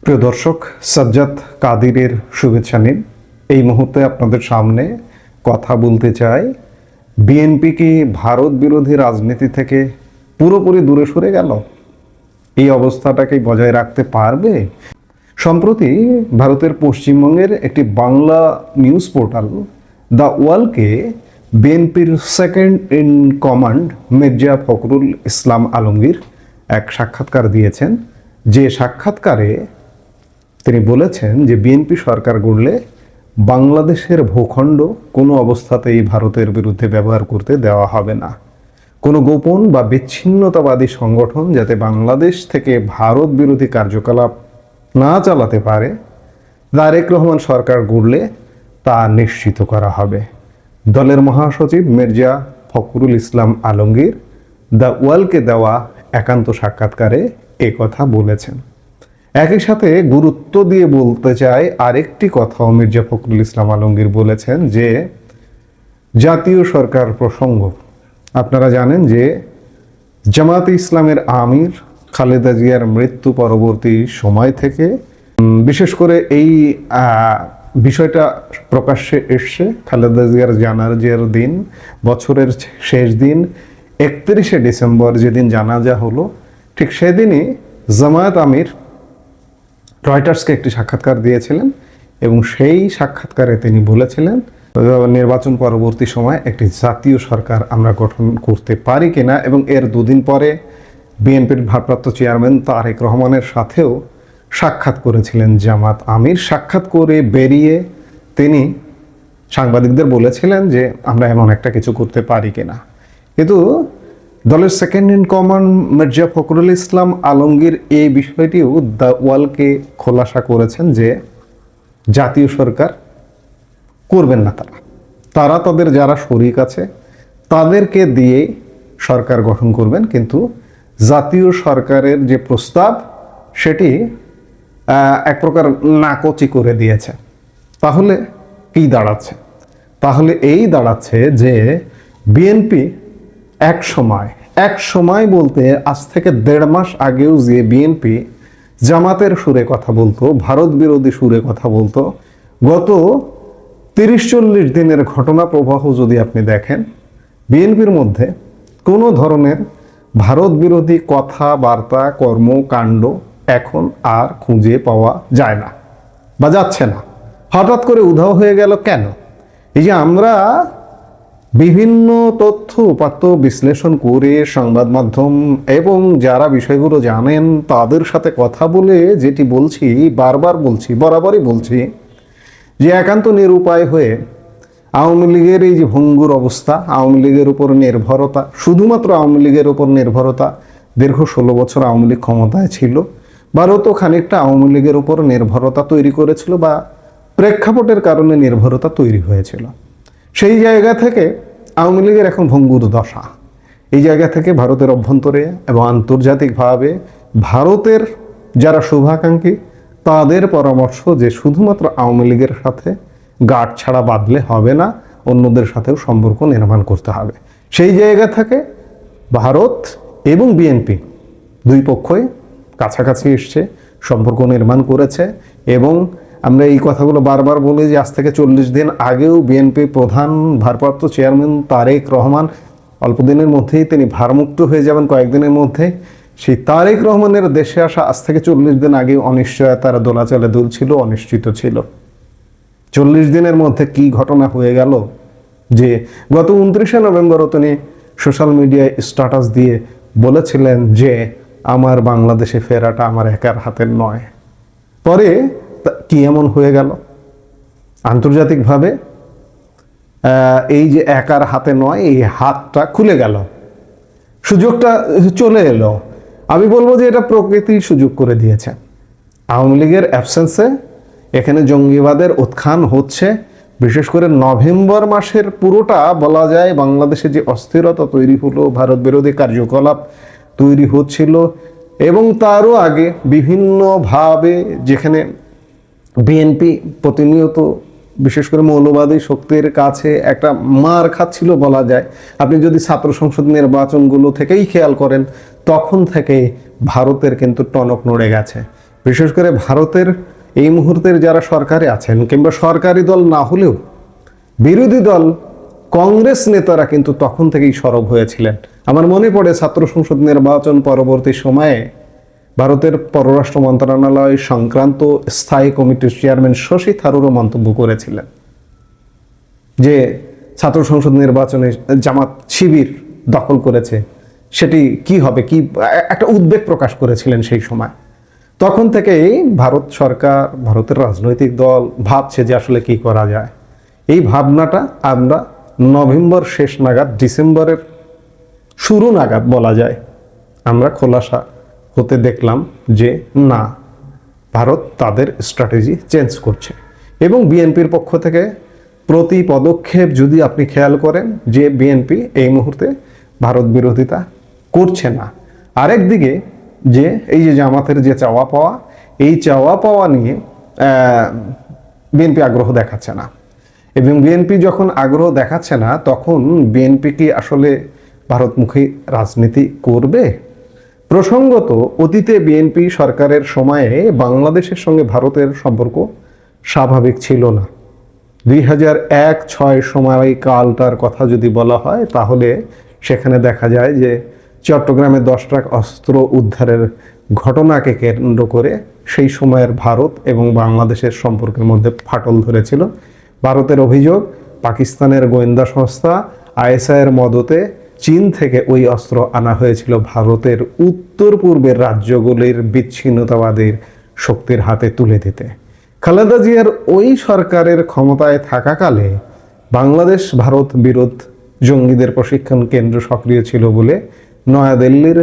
প্রিয় দর্শক, সাজ্জাদ কাদিরের শুভেচ্ছা নিন। এই মুহূর্তে আপনাদের সামনে কথা বলতে চাই, বিএনপি কি ভারত বিরোধী রাজনীতি থেকে পুরোপুরি দূরে সরে গেল? এই অবস্থাটাকে বজায় রাখতে পারবে? সম্প্রতি ভারতের পশ্চিমবঙ্গের একটি বাংলা নিউজ পোর্টাল দ্য ওয়ালকে বিএনপির second in command Mirza Fakhrul Islam Alamgir এক সাক্ষাৎকার দিয়েছেন। যে সাক্ষাৎকারে তিনি বলেছেন যে বিএনপি সরকার গড়লে বাংলাদেশের ভূখণ্ড কোনো অবস্থাতেই ভারতের বিরুদ্ধে ব্যবহার করতে দেওয়া হবে না। কোনো গোপন বা বিচ্ছিন্নতাবাদী সংগঠন যাতে বাংলাদেশ থেকে ভারত বিরোধী কার্যকলাপ না চালাতে পারে, তারেক রহমান সরকার গড়লে তা নিশ্চিত করা হবে। দলের মহাসচিব মির্জা ফখরুল ইসলাম আলমগীর দ্য ওয়ালকে দেওয়া একান্ত সাক্ষাৎকারে একথা বলেছেন। একই সাথে গুরুত্ব দিয়ে বলতে চাই আরেকটি কথাও মির্জা ফখরুল ইসলাম আলমগীর বলেছেন, যে জাতীয় সরকার প্রসঙ্গ। আপনারা জানেন যে জামায়াতে ইসলামের আমির খালেদা জিয়ার মৃত্যু পরবর্তী সময় থেকে বিশেষ করে এই বিষয়টা প্রকাশ্যে এসছে। খালেদা জিয়ার জানাজার দিন, বছরের শেষ দিন 31শে ডিসেম্বর যেদিন জানাজা হলো, ঠিক সেদিনই জামায়াত আমির রয়টার্সকে একটি সাক্ষাৎকার দিয়েছিলেন এবং সেই সাক্ষাৎকারে তিনি বলেছিলেন নির্বাচন পরবর্তী সময় একটি জাতীয় সরকার আমরা গঠন করতে পারি কিনা। এবং এর দুদিন পরে বিএনপির ভারপ্রাপ্ত চেয়ারম্যান তারেক রহমানের সাথেও সাক্ষাৎ করেছিলেন জামাত আমির। সাক্ষাৎ করে বেরিয়ে তিনি সাংবাদিকদের বলেছিলেন যে আমরা এমন একটা কিছু করতে পারি কিনা। কিন্তু দলের second in command Mirza Fakhrul Islam Alamgir এই বিষয়টিও দ্য ওয়ালকে খোলাসা করেছেন যে জাতীয় সরকার করবেন না তারা তাদের যারা শরিক আছে তাদেরকে দিয়ে সরকার গঠন করবেন। কিন্তু জাতীয় সরকারের যে প্রস্তাব সেটি এক প্রকার নাকচি করে দিয়েছে। তাহলে কি দাঁড়াচ্ছে? তাহলে এই দাঁড়াচ্ছে যে বিএনপি এক সময় বলতে আজ থেকে 1.5 মাস আগেও যে বিএনপি জামাতের সুরে কথা বলতো, ভারত বিরোধী সুরে কথা বলতো, গত 30-40 দিনের ঘটনা প্রবাহ যদি আপনি দেখেন, বিএনপির মধ্যে কোনো ধরনের ভারত বিরোধী কথাবার্তা কর্মকাণ্ড এখন আর খুঁজে পাওয়া যায় না বা যাচ্ছে না। হঠাৎ করে উধাও হয়ে গেল কেন? এই যে আমরা বিভিন্ন তথ্য উপাত্ত বিশ্লেষণ করে সংবাদ মাধ্যম এবং যারা বিষয়গুলো জানেন তাদের সাথে কথা বলে যেটি বলছি, বরাবরই বলছি যে একান্ত নিরুপায় হয়ে আওয়ামী লীগের এই যে ভঙ্গুর অবস্থা, আওয়ামী লীগের উপর নির্ভরতা, শুধুমাত্র আওয়ামী লীগের উপর নির্ভরতা, দীর্ঘ 16 বছর আওয়ামী লীগ ক্ষমতায় ছিল, ভারতও খানিকটা আওয়ামী লীগের উপর নির্ভরতা তৈরি করেছিল বা প্রেক্ষাপটের কারণে নির্ভরতা তৈরি হয়েছিল। সেই জায়গা থেকে আওয়ামী লীগের এখন ভঙ্গুর দশা। এই জায়গা থেকে ভারতের অভ্যন্তরে এবং আন্তর্জাতিকভাবে ভারতের যারা শুভাকাঙ্ক্ষী তাদের পরামর্শ যে শুধুমাত্র আওয়ামী লীগের সাথে গাঁট ছাড়া বাঁধলে হবে না, অন্যদের সাথেও সম্পর্ক নির্মাণ করতে হবে। সেই জায়গা থেকে ভারত এবং বিএনপি দুই পক্ষই কাছাকাছি এসছে, সম্পর্ক নির্মাণ করেছে। এবং আমরা এই কথাগুলো বারবার বলি যে আজ থেকে 40 দিন আগেও বিএনপি প্রধান ভারপ্রাপ্ত চেয়ারম্যান তারেক রহমান অল্প দিনের মধ্যেই তিনি ভারমুক্ত হয়ে যাবেন, কয়েকদিনের মধ্যে। সেই তারেক রহমানের দেশে আসা আজ থেকে 40 দিন আগে অনিশ্চয়তার দোলাচলে দুলছিল, অনিশ্চিত ছিল। 40 দিনের মধ্যে কি ঘটনা হয়ে গেল যে গত 29শে নভেম্বরও তিনি সোশ্যাল মিডিয়ায় স্ট্যাটাস দিয়ে বলেছিলেন যে আমার বাংলাদেশে ফেরাটা আমার একার হাতের নয়। পরে কি এমন হয়ে গেল? আন্তর্জাতিকভাবে এই যে একার হাতে নয়, এই হাতটা খুলে গেল, সুযোগটা চলে এলো। আমি বলবো যে এটা প্রকৃতি সুযোগ করে দিয়েছে। আওয়ামী লীগের অ্যাবসেন্সে এখানে জঙ্গিবাদের উত্থান হচ্ছে। বিশেষ করে নভেম্বর মাসের পুরোটা বলা যায় বাংলাদেশে যে অস্থিরতা তৈরি হলো, ভারত বিরোধী কার্যকলাপ তৈরি হচ্ছিল, এবং তারও আগে বিভিন্নভাবে যেখানে বিএনপি প্রতিনিয়ত বিশেষ করে মৌলবাদী শক্তির কাছে একটা মার খাচ্ছিল বলা যায়। আপনি যদি ছাত্র সংসদ নির্বাচনগুলো থেকেই খেয়াল করেন, তখন থেকে ভারতের কিন্তু টনক নড়ে গেছে। বিশেষ করে ভারতের এই মুহূর্তের যারা সরকারে আছেন কিংবা সরকারি দল না হলেও বিরোধী দল কংগ্রেস নেতারা কিন্তু তখন থেকেই সরব হয়েছিলেন। আমার মনে পড়ে ছাত্র সংসদ নির্বাচন পরবর্তী সময়ে ভারতের পররাষ্ট্র মন্ত্রণালয় সংক্রান্ত স্থায়ী কমিটির চেয়ারম্যান শশী থারুরও মন্তব্য করেছিলেন যে ছাত্র সংসদ নির্বাচনে জামাত শিবির দখল করেছে, সেটি কি হবে, কি একটা উদ্বেগ প্রকাশ করেছিলেন সেই সময়। তখন থেকেই ভারত সরকার, ভারতের রাজনৈতিক দল ভাবছে যে আসলে কি করা যায়। এই ভাবনাটা আমরা নভেম্বর শেষ নাগাদ, ডিসেম্বরের শুরু নাগাদ বলা যায় আমরা খোলাসা হতে দেখলাম যে না, ভারত তাদের স্ট্র্যাটেজি চেঞ্জ করছে। এবং বিএনপির পক্ষ থেকে প্রতি পদক্ষেপ যদি আপনি খেয়াল করেন যে বিএনপি এই মুহূর্তে ভারত বিরোধিতা করছে না। আরেকদিকে যে এই যে জামাতের যে চাওয়া পাওয়া, এই চাওয়া পাওয়া নিয়ে বিএনপি আগ্রহ দেখাচ্ছে না। এবং বিএনপি যখন আগ্রহ দেখাচ্ছে না, তখন বিএনপি কি আসলে ভারতমুখী রাজনীতি করবে? প্রসঙ্গত অতীতে বিএনপি সরকারের সময়ে বাংলাদেশের সঙ্গে ভারতের সম্পর্ক স্বাভাবিক ছিল না। 2001-06 সময়কালটার কথা যদি বলা হয় তাহলে সেখানে দেখা যায় যে চট্টগ্রামে 10 ট্রাক অস্ত্র উদ্ধারের ঘটনাকে কেন্দ্র করে সেই সময়ের ভারত এবং বাংলাদেশের সম্পর্কের মধ্যে ফাটল ধরেছিল। ভারতের অভিযোগ, পাকিস্তানের গোয়েন্দা সংস্থা আইএসআইয়ের মদতে চীন থেকে ওই অস্ত্র আনা হয়েছিল ভারতের উত্তর পূর্বের রাজ্যগুলির বিচ্ছিন্নতাবাদীর শক্তির হাতে তুলে দিতে। খালেদা জিয়ার ওই সরকারের ক্ষমতায় থাকাকালে বাংলাদেশ ভারত বিরোধ জঙ্গিদের প্রশিক্ষণ কেন্দ্র সক্রিয় ছিল বলে নয়াদিল্লির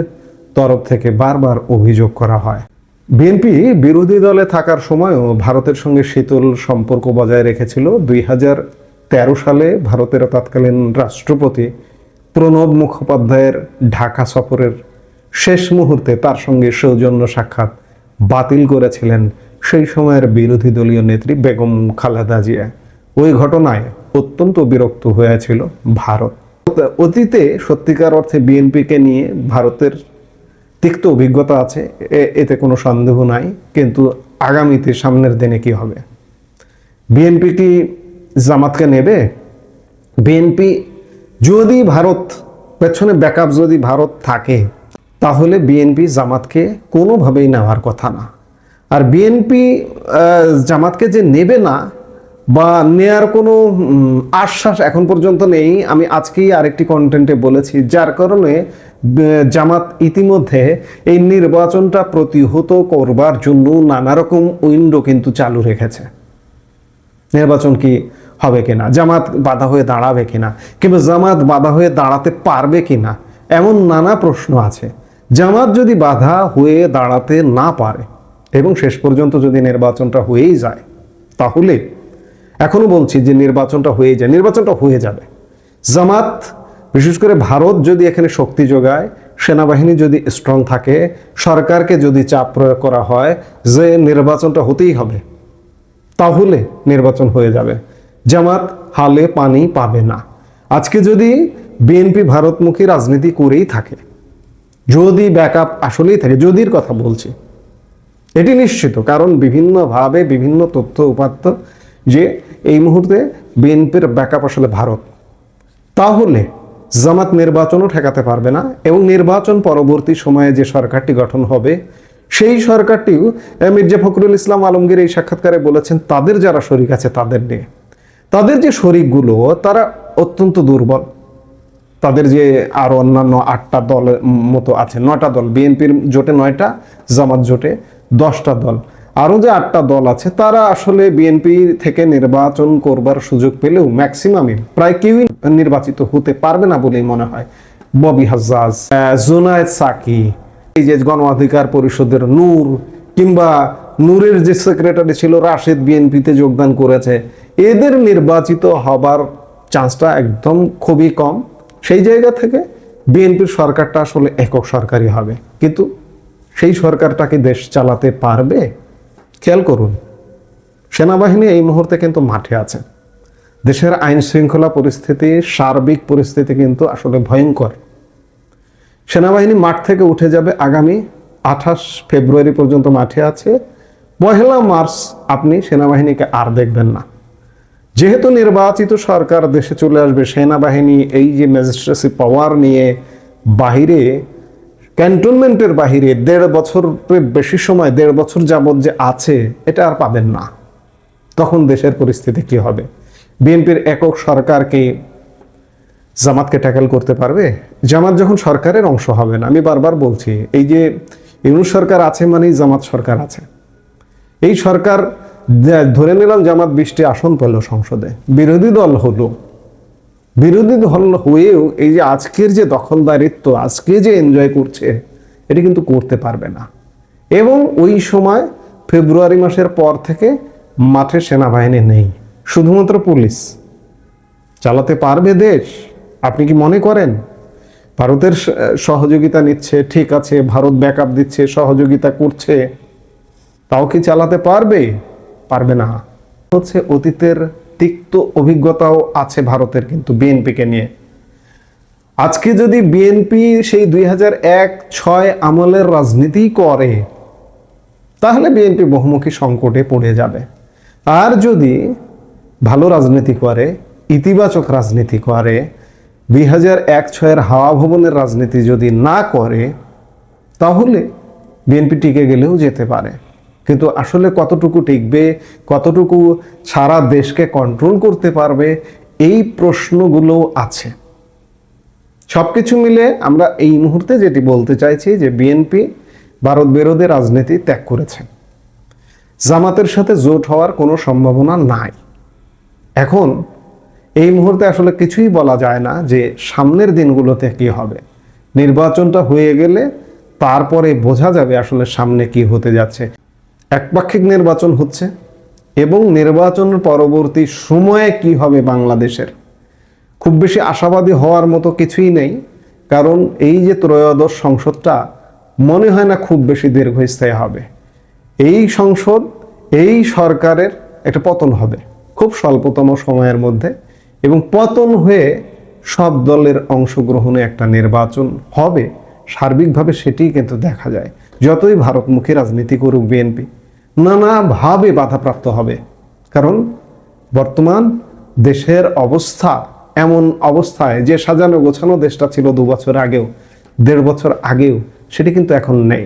তরফ থেকে বারবার অভিযোগ করা হয়। বিএনপি বিরোধী দলে থাকার সময়ও ভারতের সঙ্গে শীতল সম্পর্ক বজায় রেখেছিল। 2013 সালে ভারতের তৎকালীন রাষ্ট্রপতি প্রণব মুখোপাধ্যায়ের ঢাকা সফরের শেষ মুহূর্তে তার সঙ্গে সৌজন্য সাক্ষাৎ বাতিল করেছিলেন সেই সময়ের বিরোধী দলীয় নেত্রী বেগম খালেদা জিয়া। ওই ঘটনায় অত্যন্ত বিরক্ত হয়েছিল ভারত। অতীতে সত্যিকার অর্থে বিএনপিকে নিয়ে ভারতের তিক্ত অভিজ্ঞতা আছে, এতে কোনো সন্দেহ নাই। কিন্তু আগামীতে সামনের দিনে কি হবে? বিএনপি কি জামাতকে নেবে? বিএনপি যদি ভারত পেছনে ব্যাকআপ যদি ভারত থাকে, তাহলে বিএনপি জামাতকে কোনোভাবেই নেওয়ার কথা না। আর বিএনপি জামাতকে যে নেবে না বা নেয়ার কোনো আশ্বাস এখন পর্যন্ত নেই, আমি আজকেই আরেকটি কন্টেন্টে বলেছি, যার কারণে জামাত ইতিমধ্যে এই নির্বাচনটা প্রতিহত করবার জন্য নানা রকম উইন্ডো কিন্তু চালু রেখেছে। নির্বাচন কি হবে কিনা, জামাত বাধা হয়ে দাঁড়াবে কিনা, কিংবা জামাত বাধা হয়ে দাঁড়াতে পারবে কিনা, এমন নানা প্রশ্ন আছে। জামাত যদি বাধা হয়ে দাঁড়াতে না পারে এবং শেষ পর্যন্ত যদি নির্বাচনটা হয়েই যায়, তাহলে এখনো বলছি যে নির্বাচনটা হয়ে যাবে। জামাত, বিশেষ করে ভারত যদি এখানে শক্তি যোগায়, সেনাবাহিনী যদি স্ট্রং থাকে, সরকারকে যদি চাপ প্রয়োগ করা হয় যে নির্বাচনটা হতেই হবে, তাহলে নির্বাচন হয়ে যাবে। জামাত হালে পানি পাবে না। আজকে যদি বিএনপি ভারতমুখী রাজনীতি করেই থাকে, যদি ব্যাকআপ আসলেই থাকে, যদির কথা বলছি, এটি নিশ্চিত, কারণ বিভিন্নভাবে বিভিন্ন তথ্য উপাত্ত যে এই মুহূর্তে বিএনপির ব্যাকআপ আসলে ভারত, তাহলে জামাত নির্বাচনও ঠেকাতে পারবে না। এবং নির্বাচন পরবর্তী সময়ে যে সরকারটি গঠন হবে, সেই সরকারটিও মির্জা ফখরুল ইসলাম আলমগীর এই সাক্ষাৎকারে বলেছেন তাদের যারা শরিক আছে তাদের নিয়ে, তাদের যে শরিকগুলো তারা অত্যন্ত দুর্বল। তাদের যে আরো অন্যান্য 8টা দলের মতো আছে, 9টা দল, বিএনপির জোটে 9টা, জামাত জোটে 10টা দল, আরো যে 8টা দল আছে, তারা আসলে বিএনপি থেকে নির্বাচন করবার সুযোগ পেলেও ম্যাক্সিমামই, প্রায় কেউই নির্বাচিত হতে পারবে না বলেই মনে হয়। ববি হাজ্জাজ, জুনায়েদ সাকি, এই যে গণ অধিকার পরিষদের নূর, কিংবা নূরের যে সেক্রেটারি ছিল রাশেদ বিএনপিতে যোগদান করেছে, এদের নির্বাচিত হবার চান্সটা একদম খুবই কম। সেই জায়গা থেকে বিএনপির সরকারটা আসলে একক সরকারই হবে, কিন্তু সেই সরকারটাকে দেশ চালাতে পারবে? খেয়াল করুন, সেনাবাহিনী এই মুহূর্তে কিন্তু মাঠে আছে। দেশের আইন শৃঙ্খলা পরিস্থিতি, সার্বিক পরিস্থিতি কিন্তু আসলে ভয়ঙ্কর। সেনাবাহিনী মাঠ থেকে উঠে যাবে আগামী 28 ফেব্রুয়ারি পর্যন্ত মাঠে আছে। 1 মার্চ আপনি সেনাবাহিনীকে আর দেখবেন না। যেহেতু নির্বাচিত সরকার দেশে চলে আসবে, সেনাবাহিনী এই যে ম্যাজিস্ট্রেসি পাওয়ার নিয়ে বাহিরে, ক্যান্টনমেন্টের বাহিরে 1.5 বছরের বেশি সময়, 1.5 বছর যাবৎ যে আছে, এটা আর পাবেন না। তখন দেশের পরিস্থিতি কি হবে? বিএনপির একক সরকারকে জামাতকে ট্যাকেল করতে পারবে? জামাত যখন সরকারের অংশ হবে না, আমি বারবার বলছি, এই যে ইউনূস সরকার আছে মানেই জামাত সরকার আছে। এই সরকার ধরে নিলাম জামাত 20টি আসন পেল সংসদে, বিরোধী দল হলো, বিরোধী দল হয়েও এই যে আজকের যে দখলদারিত্ব, আজকে যে এনজয় করছে, এটি কিন্তু করতে পারবে না। এবং ওই সময় ফেব্রুয়ারি মাসের পর থেকে মাঠে সেনাবাহিনী নেই, শুধুমাত্র পুলিশ। চালাতে পারবে দেশ? আপনি কি মনে করেন? ভারতের সহযোগিতা নিচ্ছে, ঠিক আছে, ভারত ব্যাকআপ দিচ্ছে, সহযোগিতা করছে, তাও কি চালাতে পারবে? পারবে না। হচ্ছে অতীতের তিক্ত অভিজ্ঞতাও আছে ভারতের কিন্তু বিএনপিকে নিয়ে। আজকে যদি বিএনপি সেই 2001-06 আমলের রাজনীতি করে, তাহলে বিএনপি বহুমুখী সংকটে পড়ে যাবে। আর যদি ভালো রাজনীতি করে, ইতিবাচক রাজনীতি করে, 2001-06 হাওয়া ভবনের রাজনীতি যদি না করে, তাহলে বিএনপি টিকে গেলেও যেতে পারে। কিন্তু আসলে কতটুকু টিকবে, কতটুকু সারা দেশকে কন্ট্রোল করতে পারবে, এই প্রশ্নগুলো আছে। সবকিছু মিলে আমরা এই মুহূর্তে যেটি বলতে চাইছি যে বিএনপি ভারত বিরোধী রাজনীতি ত্যাগ করেছে, জামাতের সাথে জোট হওয়ার কোনো সম্ভাবনা নাই। এখন এই মুহূর্তে আসলে কিছুই বলা যায় না যে সামনের দিনগুলোতে কি হবে। নির্বাচনটা হয়ে গেলে তারপরে বোঝা যাবে আসলে সামনে কি হতে যাচ্ছে। একপাক্ষিক নির্বাচন হচ্ছে এবং নির্বাচনের পরবর্তী সময়ে কি হবে বাংলাদেশের, খুব বেশি আশাবাদী হওয়ার মতো কিছুই নেই। কারণ এই যে ত্রয়োদশ সংসদটা মনে হয় না খুব বেশি দীর্ঘস্থায়ী হবে। এই সংসদ, এই সরকারের একটা পতন হবে খুব স্বল্পতম সময়ের মধ্যে, এবং পতন হয়ে সব দলের অংশগ্রহণে একটা নির্বাচন হবে সার্বিকভাবে, সেটিই কিন্তু দেখা যায়। যতই ভারতমুখী রাজনীতি করুক বিএনপি, নানাভাবে বাধাপ্রাপ্ত হবে। কারণ বর্তমান দেশের অবস্থা এমন অবস্থায় যে সাজানো গোছানো দেশটা ছিল 2 বছর আগেও, 1.5 বছর আগেও, সেটি কিন্তু এখন নেই।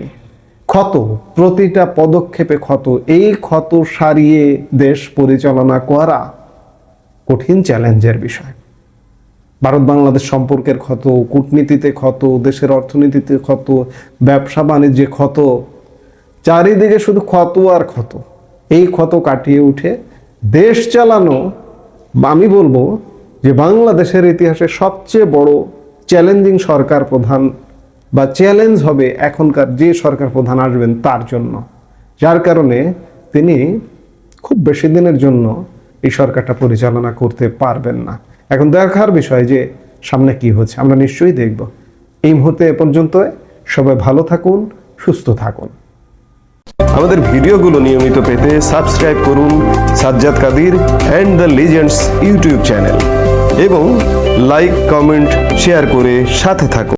ক্ষত, প্রতিটা পদক্ষেপে ক্ষত। এই ক্ষত সারিয়ে দেশ পরিচালনা করা কঠিন চ্যালেঞ্জের বিষয়। ভারত বাংলাদেশ সম্পর্কের ক্ষত, কূটনীতিতে ক্ষত, দেশের অর্থনীতিতে ক্ষত, ব্যবসা বাণিজ্যে ক্ষত, চারিদিকে শুধু ক্ষত আর ক্ষত। এই ক্ষত কাটিয়ে উঠে দেশ চালানো, আমি বলবো যে বাংলাদেশের ইতিহাসে সবচেয়ে বড় চ্যালেঞ্জিং সরকার প্রধান বা চ্যালেঞ্জ হবে এখনকার যে সরকার প্রধান আসবেন তার জন্য। যার কারণে তিনি খুব বেশি দিনের জন্য এই সরকারটা পরিচালনা করতে পারবেন না। এখন দেখার বিষয় যে সামনে কি হচ্ছে, আমরা নিশ্চয়ই দেখব। এই মুহূর্তে এ পর্যন্ত, সবাই ভালো থাকুন, সুস্থ থাকুন। আমাদের ভিডিওগুলো নিয়মিত পেতে সাবস্ক্রাইব করুন Sajjad Kadir and the legends YouTube channel এবং লাইক, কমেন্ট, শেয়ার করে সাথে থাকুন।